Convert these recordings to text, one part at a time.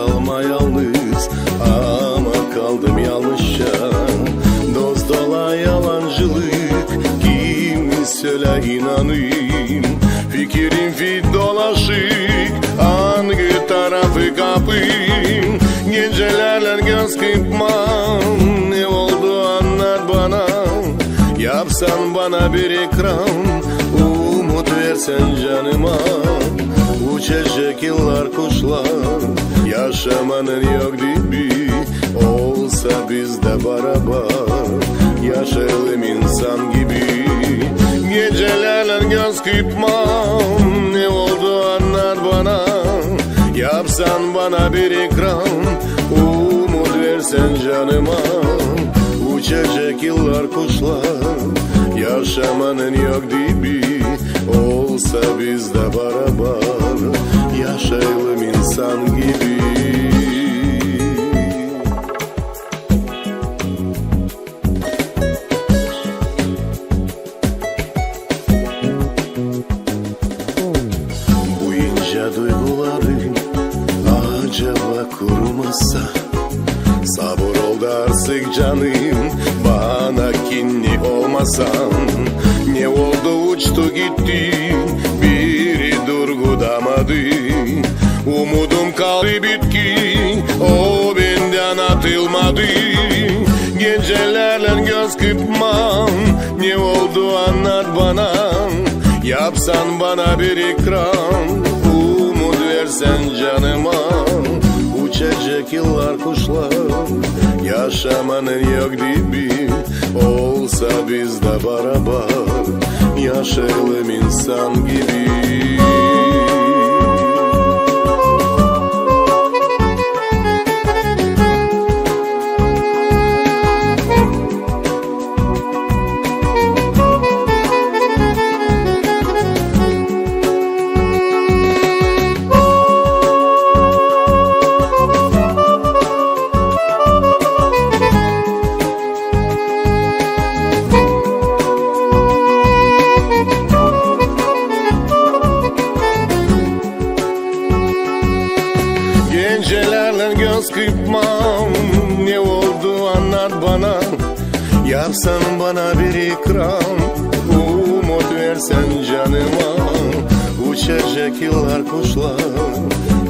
kalma yalnız, ama kaldım yanlışa. Dost dola yalancılık, kimi söyle inanayım. Fikrim fit dolaşık, hangi tarafı kapayım? Gecelerle göz kırpmam, ne oldu anlat bana. Yapsan bana bir ikram, umut versen canıma. Uçacak yıllar kuşlar, yaşamanın yok dibi. Olsa biz de beraber yaşayalım insan gibi. Gecelerle göz kırpmam, ne oldu anlat bana. Yapsan bana bir ikram, umut versen canıma. Uçacak yıllar kuşlar, yaşamanın yok dibi. Olsa biz de beraber yaşayalım insan gibi. Bu ince duyguların acaba kurumasa? Sabır ol da artık canım, bana kinli olmasan. Ne oldu uçtu gitti, biri durgudamadı. Umudum kaldı bitki, o benden atılmadı. Gecelerle göz kırpmam, ne oldu anlat bana. Yapsan bana bir ikram, umut versen canıma. Uçacak yıllar kuşlar, yaşamanın yok dibi. Olsa biz de beraber yaşayalım insan gibi. Gecelerle göz kırpmam, ne oldu anlat bana. Yapsan bana bir ikram, umut versen canıma. Uçacak yıllar kuşlar,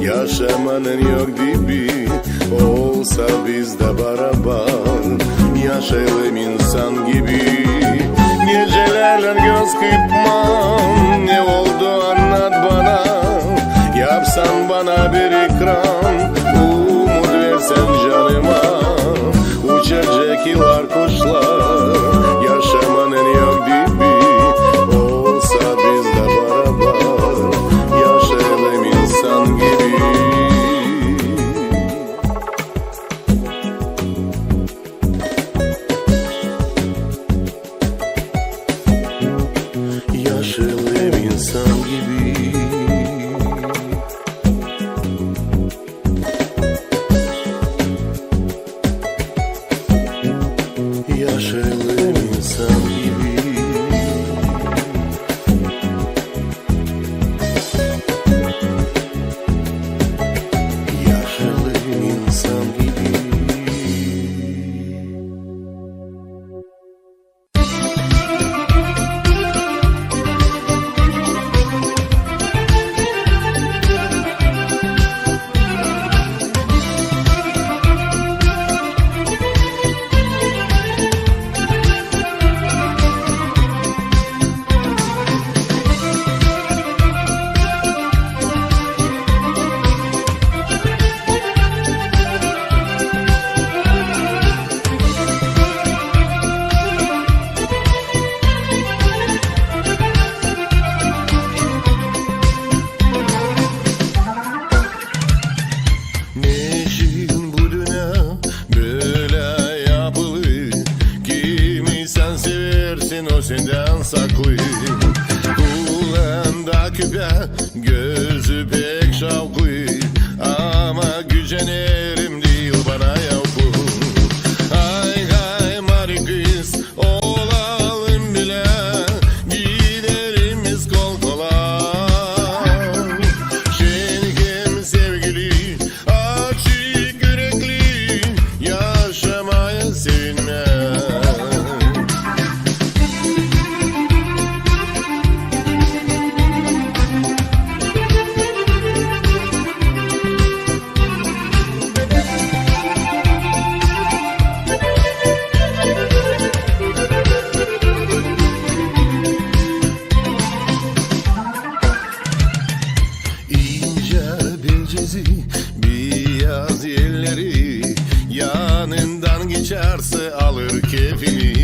yaşamanın yok dibi. Olsa biz de beraber yaşayalım insan gibi. Gecelerle göz kırpmam, ne oldu anlat bana. Yapsan bana bir ikram, umut versen canıma. Uçacak yıllar kuşlar, yaşamanın yok dibi. Olsa biz de beraber yaşayalım insan gibi. Yaşayalım insan gibi. Yaşayalım insan gibi. Yaşayalım insan gibi. O senden saklı. Kulağında küpe, gözü pek şavklı. Ama gücenerim değil bana yavru. Hay hay mari kız, olalım bile. Giderimiz kol kola. Şenkim sevgili, aç elleri, yanından geçerse alır keyfini.